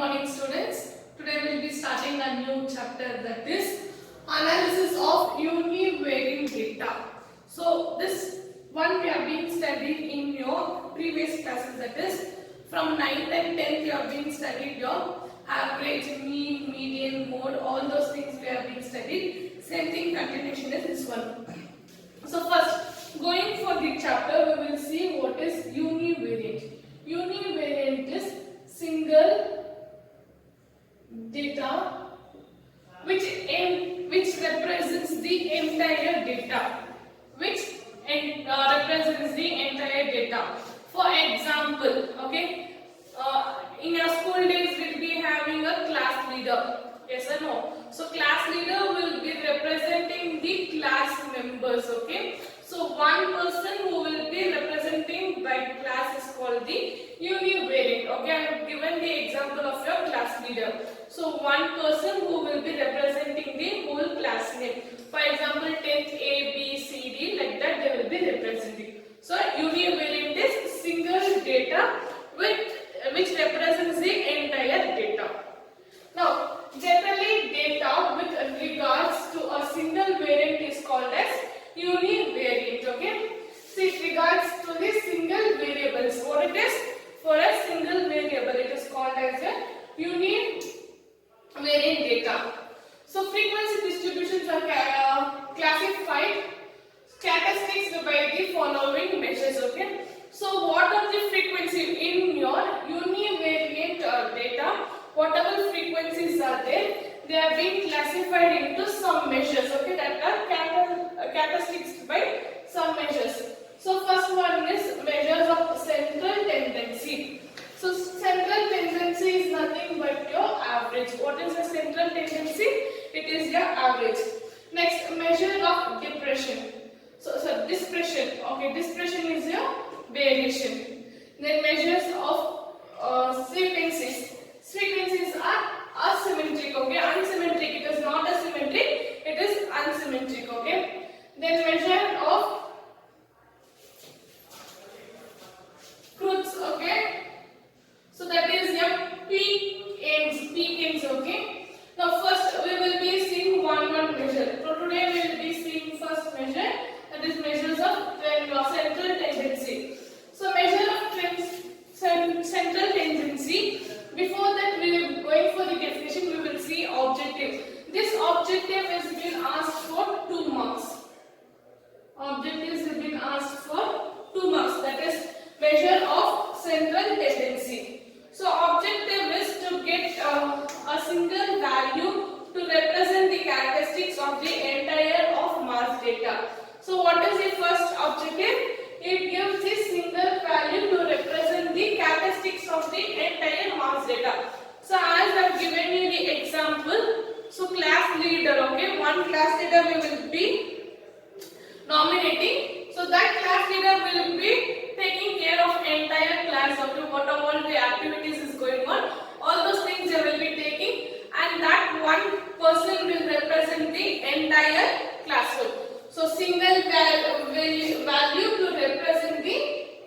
morning students. Today we will be starting a new chapter, that is analysis of univariate data. So this one we have been studying in your previous classes, that is from 9th and 10th you have been studied your average, mean, median, mode, all those things we have been studied. Same thing continuation is this one. So first, going for the chapter, we will see what is univariate. Univariate is single data which represents the entire data. Represents the entire data. For example, okay, in your school days we'll be having a class leader. Yes or no? So class leader will be representing the class members. Okay. So one person who will be representing by class is called the univariate. Okay, I have given the example of your class leader. So one person who will be representing the whole class name. For example, 10th A, B, C, D, like that they will be representing. So univariate is single data which represents the entire data. Now, generally data with regards to a single variant is called as univariate. Okay. So it regards to the single variables. What it is? For a single variable, it is called as a univariate data. So frequency distributions are classified statistics by the following measures. Okay. So what are the frequency in your univariate data? Whatever frequencies are there, they are being classified into some measures. Okay, that are characteristics by some measures. So first one is measures of central tendency. So central tendency is nothing but your average. What is the central tendency? It is your average. Next, measure of depression. So dispersion. Okay, dispersion is your variation. Then measures of frequencies. Frequencies are asymmetric. Okay, unsymmetric. It is not asymmetric. It is unsymmetric. Okay. Then measure of truths. Okay. So that is your peak ends. Okay. Now first we will be seeing one measure. So today we will be seeing first measure, that is measures of central tendency. So measure of central tendency. Before that we will going for the definition. We will see objective. This objective has been asked for 2 marks. Objectives have been asked for 2 marks. That is measure of central tendency. So objective is to get a single value to represent the characteristics of the entire of mass data. So what is the first objective? It gives the single value to represent the characteristics of the entire mass data. So as I have given you the example, so class leader, okay, one class leader we will be nominating. So that class leader will be taking care of entire class, okay, what all the activities is going on, all those things they will be taking, and that one person will represent the entire classroom. So single value to represent the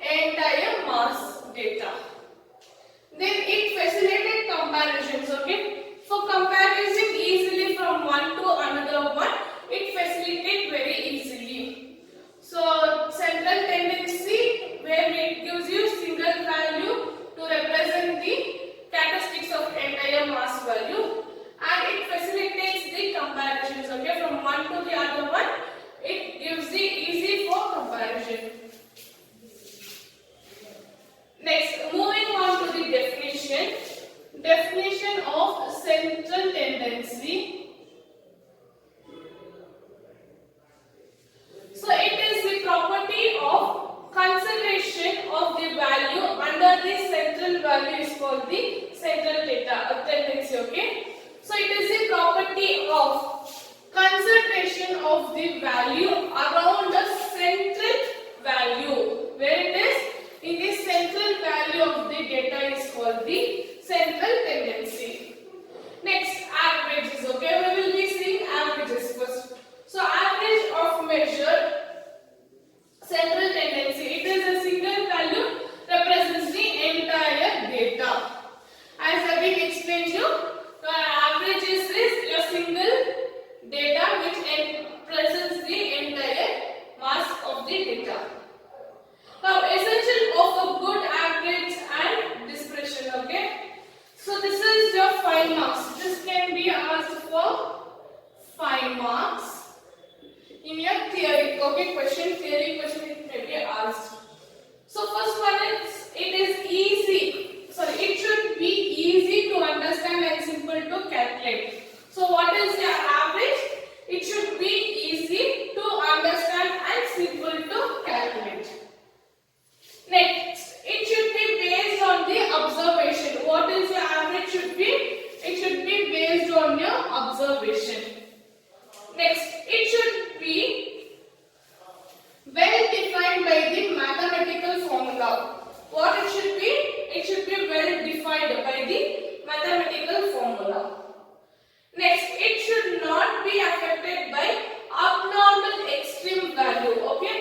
entire mass data. Then it facilitates comparisons. Okay. For comparison easily from one to another one, it facilitates very easily. So central tendency, where it gives you single value to represent the characteristics of entire mass value, and it facilitates the comparisons. Okay, from one to the other one. It gives the easy for comparison. Next, moving on to the definition. Definition of central tendency. So it is the property of concentration of the value under the central value is called the central data tendency. Okay. So it is the property of concentration of the value around the central value. Where it is? In the central value of the data is called the central tendency. Next, averages. Okay, we will be seeing averages first. So average of measure central tendency. It is a single value represents the entire data. As I will explain 5 marks. This can be asked for 5 marks in your theory. Okay, theory question it may be asked. So first one is, it is easy. Sorry, it should be easy to understand and simple to calculate. So what is your average? It should be easy to understand and simple to calculate. Next, it should be based on the observation. What is your average should be? It should be based on your observation. Next, it should be well defined by the mathematical formula. What it should be? It should be well defined by the mathematical formula. Next, it should not be affected by abnormal extreme value. Okay,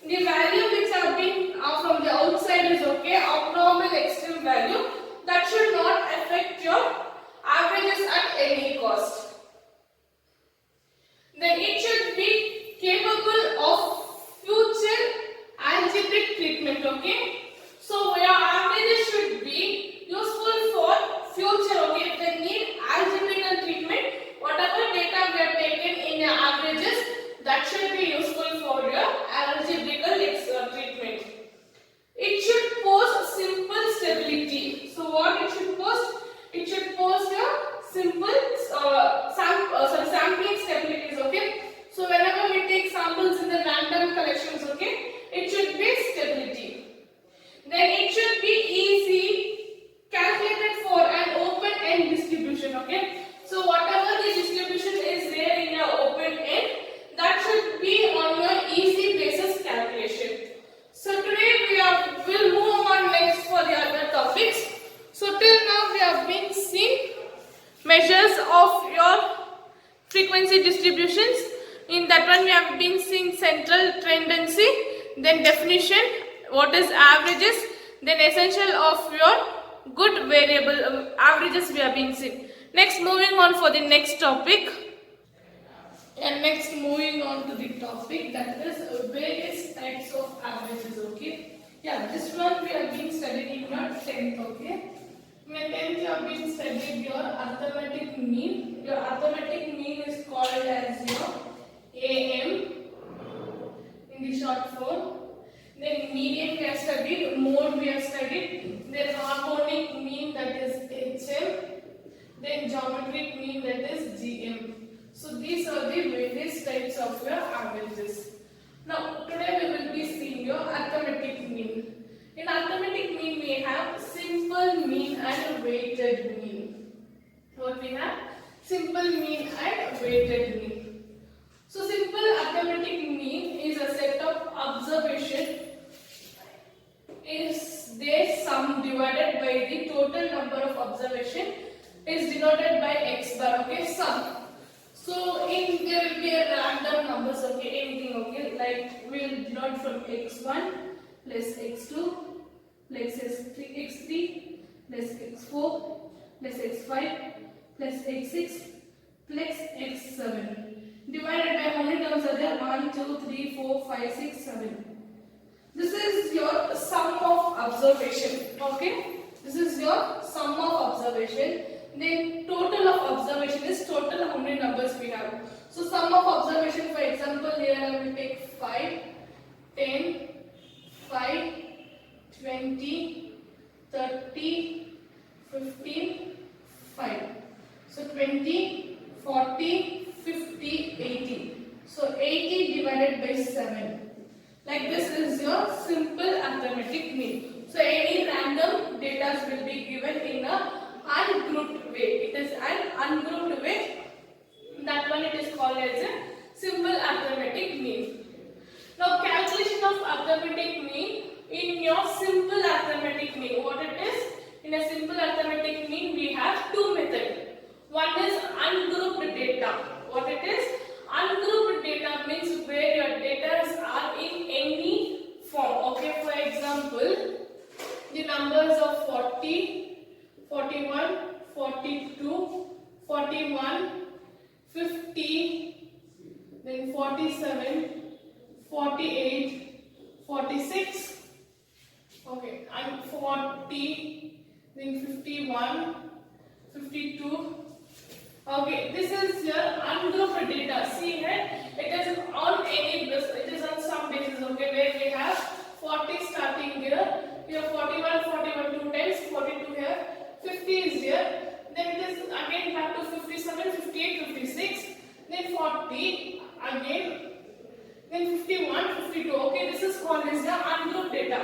the value which have been from the outside is okay. Abnormal extreme value that should not affect your averages at any cost. Then it should be capable of future algebraic treatment. Okay, so your averages should be useful for future. Okay, if they need algebraic treatment, whatever data we have taken in your averages, that should be useful for your algebraic treatment. It should pose simple stability. So what it should pose? It should pose your simple sampling stabilities. Okay, so whenever we take samples in the random collections, okay, it should be stability. Then it should be easy calculated for an open end distribution. Okay, so whatever the distribution is there in your open end, that should be on your easy basis calculation. So today will move on next for the other topics. So till now we have been seeing measures of your frequency distributions. In that one we have been seeing central tendency, then definition, what is averages, then essential of your good variable averages we have been seeing. Next, moving on for the next topic. And next, moving on to the topic, that is various types of averages. Okay, yeah, this one we have been studying in your 10th. Okay, in your 10th you have been studying your arithmetic mean. Your arithmetic mean is called as your AM in the short form. Then median we have studied, mode we have studied, then harmonic mean, that is HM, then geometric mean, that is GM. So these are the various types of your averages. Now today we will be seeing your arithmetic mean. In arithmetic mean we have simple mean and weighted mean. What we have? Simple mean and weighted mean. So simple arithmetic mean is a set of observation is their sum divided by the total number of observation is denoted by x bar. Okay, sum. So in there will be a random numbers. Okay, anything. Okay, like we will denote from x1 plus x2 plus x3 plus x4 plus x5 plus x6 plus x7 divided by how many terms are there? 1, 2, 3, 4, 5, 6, 7. This is your sum of observation. Okay, this is your sum of observation. Then total of observation is total how many numbers we have. So sum of observation, for example, here I will take 5, 10, 5, 20, 30, 15, 5. So 20, 40, 50, 80. So 80 divided by 7. Like this is your simple arithmetic mean. So any random data will be given in a ungrouped way. It is an ungrouped way. That one it is called as a simple arithmetic mean. Now calculation of arithmetic mean in your simple arithmetic mean. What it is? In a simple arithmetic mean we have two methods. One is ungrouped data. What it is? Ungrouped data means where your data are in any form. Okay, for example, the numbers of 40, 41, 42, 41, 50, then 47, 48, 46, okay, and 40, then 51, 52, 52. Okay, this is your ungrouped data. See here, it is on any basis, it is on some basis, okay, where we have 40 starting here, 41, 41 two times, 42 here, 50 is here, then it is again back to 57, 58, 56, then 40, again, then 51, 52, okay, this is called as the ungrouped data.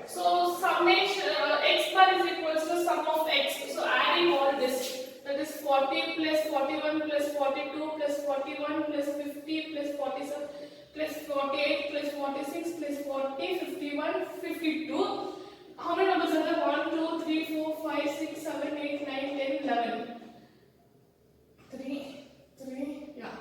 So summation, x bar is equals to sum of x, so adding all this, that is 40 plus 41 plus 42 plus 41 plus 50 plus 47 plus 48 plus 46 plus 40, 51, 52. How many numbers are there? 1, 2, 3, 4, 5, 6, 7, 8, 9, 10, 11. 3, yeah.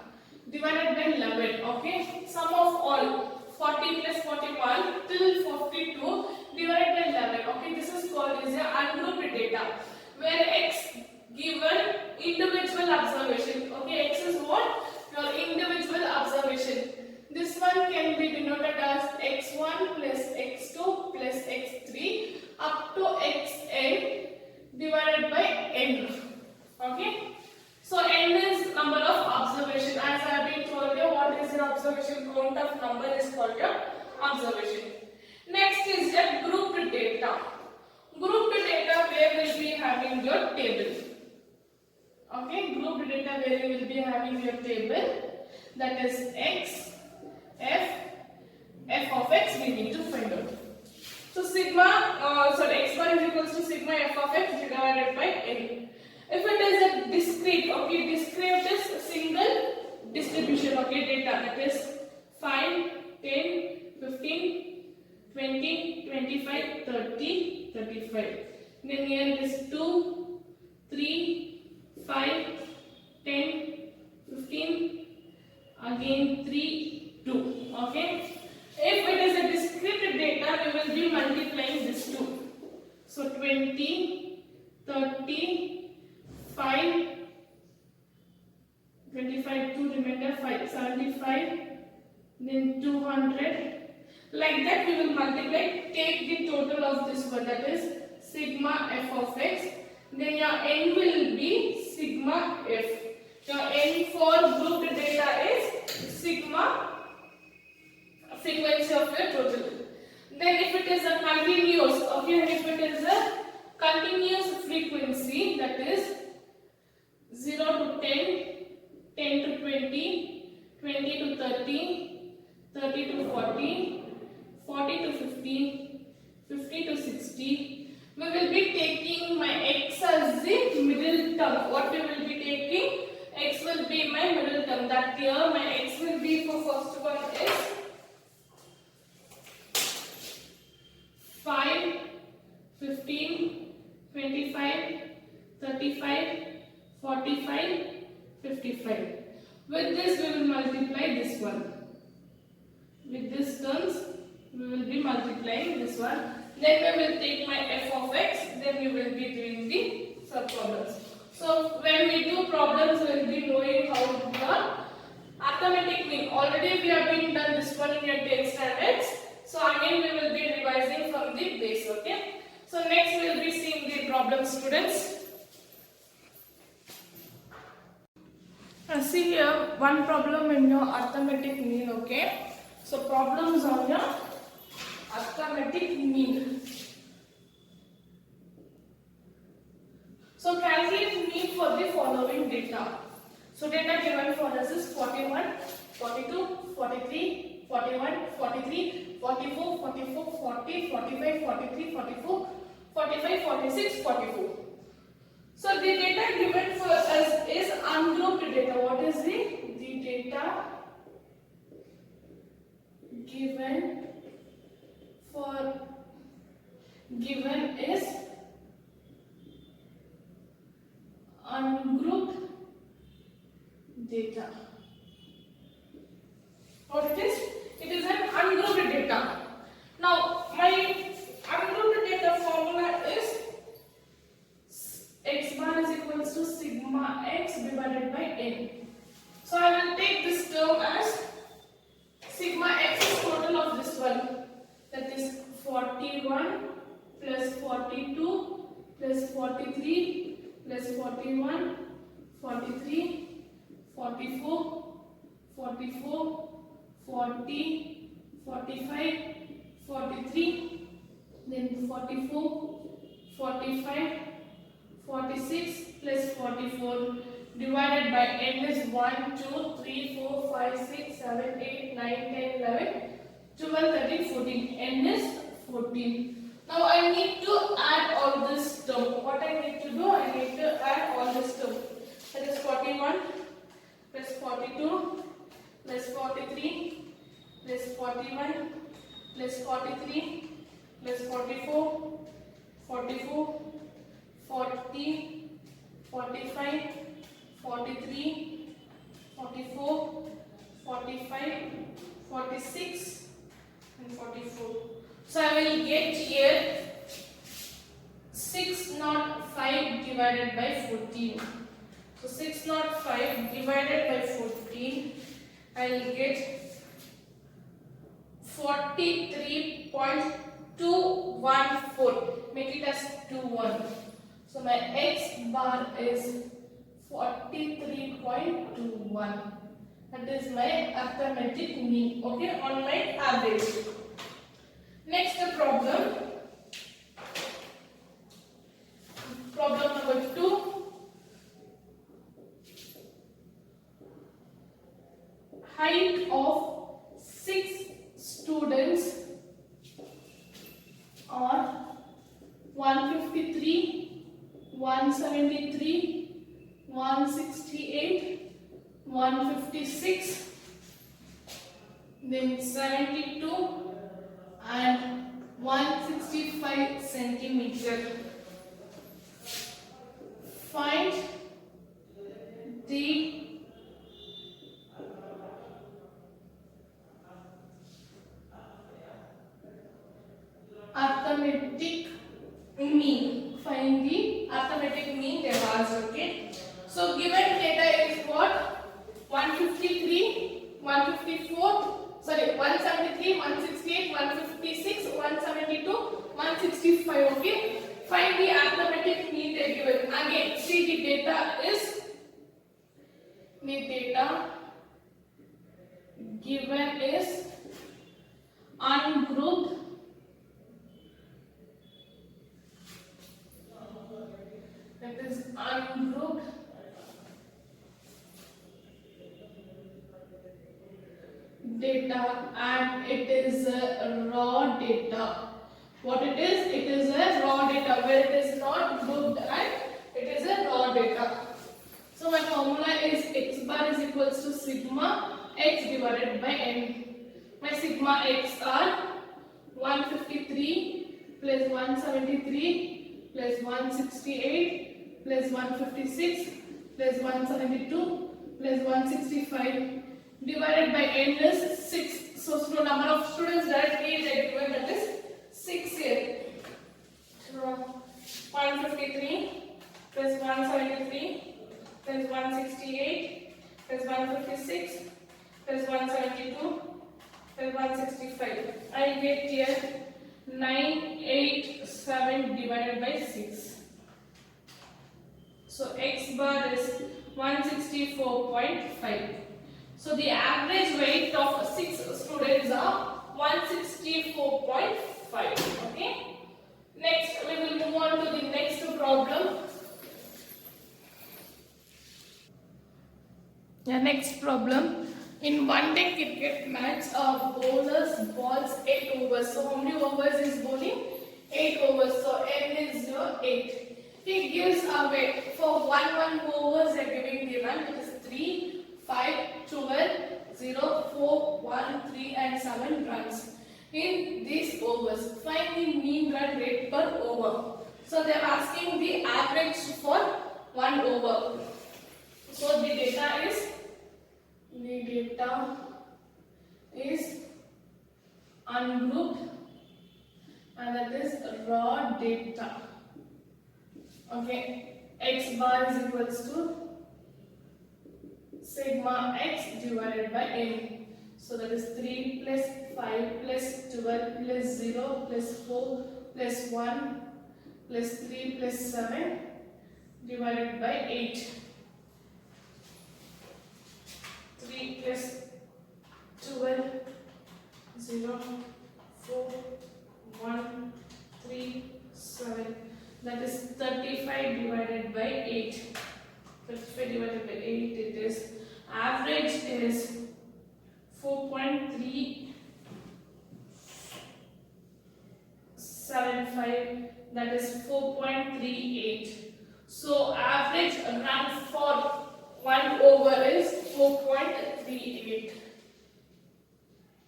Divided by 11. Okay. Sum of all 40 plus 41 till 42 divided by 11. Okay. This is called as a ungrouped data, where x given individual observation. Okay, x is what? Your individual observation. This one can be denoted as x1 plus x2 plus x3 up to xn divided by n. Okay, so n is number of observation. As I have been told you, what is your observation count of number is called your observation. Next is your grouped data. Grouped data where we will be having your table. Okay, grouped data where you will be having your table, that is x, f of x we need to find out. So sigma, x bar is equals to sigma f of x divided by n. If it is a discrete, okay, discrete is single distribution, okay, data, that is 5, 10, 15, 20, 25, 30, 35. Then here it is 2, 3, 5, 10, 15, again 3, 2. Okay. If it is a discrete data, we will be multiplying this 2. So 20, 30, 5, 25, 2 remainder 5, 75, then 200. Like that we will multiply. Take the total of this one, that is sigma f of x. Then your n will be sigma f. Your n for grouped data is sigma frequency of your total. Then if it is a continuous, okay, if it is a continuous frequency, that is 0 to 10, 10 to 20, 20 to 30, 30 to 40, 40 to 50, 50 to 60. We will be taking my x as the middle term. What we will be taking? X will be my middle term. That here my x will be for first one is 5, 15, 25, 35, 45, 55. With this we will multiply this one. With this terms we will be multiplying this one. Then we will take my f of x, then we will be doing the sub problems. So when we do problems, we will be knowing how to do the arithmetic mean. Already we have been done this one in your 10th standards. So again we will be revising from the base, okay. So next we will be seeing the problems, students. See here one problem in your arithmetic mean, okay. So problems on your arithmetic mean. So calculate mean for the following data. So data given for us is 41, 42, 43, 41, 43, 44, 44, 40, 45, 43, 44, 45, 46, 44. So the data given for us is ungrouped data. What is the data given is ungrouped data. What it is? It is an ungrouped data. Now my ungrouped data formula is x bar is equals to sigma x divided by n. So I will take this term as sigma x is total of this one, that is 41 plus 42 plus 43 plus 41, 43, 44, 44, 40, 45, 43, then 44, 45, 46 plus 44 divided by n is 1, 2, 3, 4, 5, 6, 7, 8, 9, 10, 11, 12, 13, 14. N is 14. Now I need to add all this term. What I need to do? I need to add all this term. That is 41 plus 42 plus 43 plus 41 plus 43 plus 44, 44, 40, 45, 43, 44, 45, 46 and 44. So I will get here 605 divided by 14. So 605 divided by 14, I will get 43.214. Make it as 21. So my x bar is 43.21. That is my arithmetic mean. Okay, on my average. Next problem. Problem number 2. Height of 6 students are 153, 173, 168, 156, then 72 and 165 centimeter. Find the arithmetic mean. Find the arithmetic mean they have asked. Okay. So given data is what? 153, 154, sorry, 173, 168, 156, 172, 165. Okay. Find the arithmetic mean they given. Again, see the data given is ungrouped. That is ungrouped data and it is raw data. What it is? It is a raw data where it is not grouped and it is a raw data. So my formula is x bar is equals to sigma x divided by n. My sigma x are 153 plus 173 plus 168 plus 156 plus 172 plus 165 divided by n is 6. So number of students directly is given, that is 6 here. So 153 plus 173 plus 168 plus 156 plus 172 plus 165. I get here 987 divided by 6. So x bar is 164.5. So the average weight of 6 students are 164.5. Okay. Next we will move on to the next problem. The next problem. In one day cricket match, bowlers balls 8 overs. So how many overs is bowling? 8 overs. So n is 8. He gives away for 1 overs. They are giving the run. It is 3, 5, 12, 0, 4, 1, 3 and 7 runs. In these overs, find the mean run rate per over. So they are asking the average for 1 over. So the data is ungrouped and that is raw data. Okay, x bar is equals to sigma x divided by n. So that is 3 plus 5 plus 12 plus 0 plus 4 plus 1 plus 3 plus 7 divided by 8. 3 plus 12, 0, 4, 1, 3, 7. That is 35 divided by 8. 35 divided by 8, it is average is 4.375, that is 4.38. So average run for 1 over is 4.38.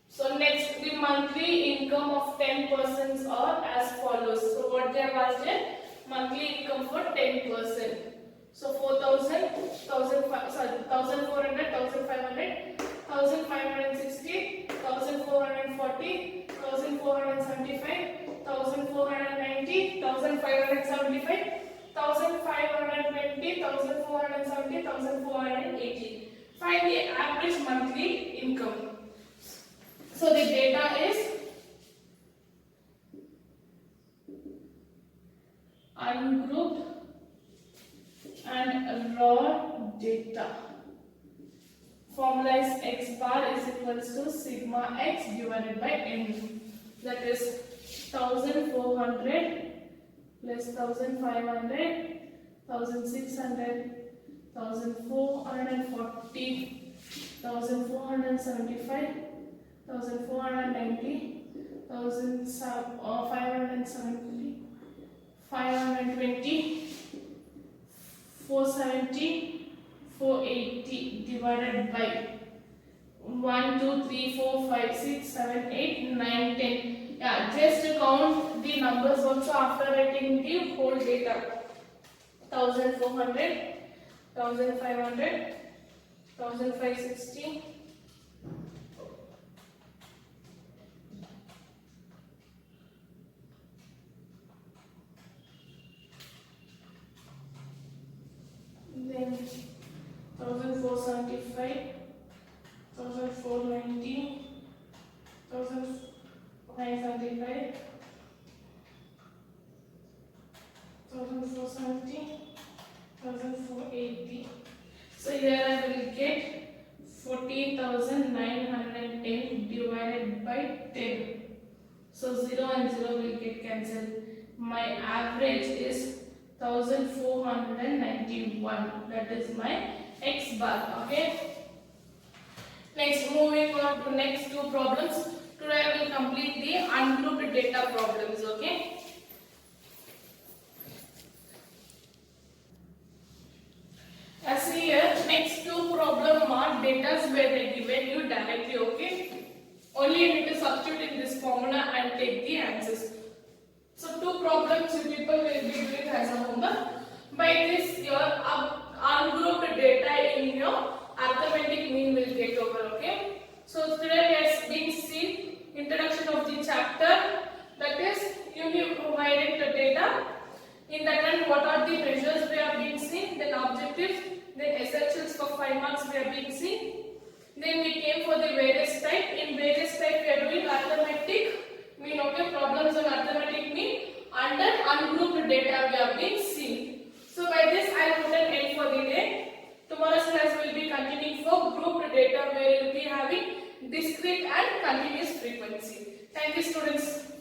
So next, the monthly income of 10 persons are as follows. So what they have asked is monthly income for 10 person. So 4,000, 1,400, 1,500, 1,560, 1,440, 1,475, 1,490, 1,575, 1,520, 1,470, 1,480. Find the average monthly income. So the data is ungrouped and raw data. Formula is x bar is equals to sigma x divided by n. That is 1,400 plus 1,500, 1,600, 1,440, 1,475, 1,490, 1,570, 520, 470, 480 divided by 1, 2, 3, 4, 5, 6, 7, 8, 9, 10. Yeah, just count the numbers also after writing the whole data. 1,400, 1,500, 1,560. Then 1,475, 1,490, 1,575, 1,470, 1,480. So here I will get 14,910 divided by 10. So 0 and 0 will get cancelled. My average is 1,491. That is my x bar. Okay. Next, moving on to next two problems. Today I will complete the ungrouped data problems. Okay. As here, next two problem are data where they given you directly. Okay. Only you need to substitute in this formula and take the answers. So two problems you people will be doing as a homework. By this your ungrouped data in your arithmetic mean will get over. Okay. So today we are being seen introduction of the chapter, that is you provided the data. In that one, what are the measures we are being seen, then objectives, then essentials for 5 marks we are being seen. Then we came for the various type. In various type we are doing arithmetic mean, okay, problems on arithmetic mean, under ungrouped data we are being seen. So by this I will put an end for the day. Tomorrow's class will be continuing for grouped data where you will be having discrete and continuous frequency. Thank you students.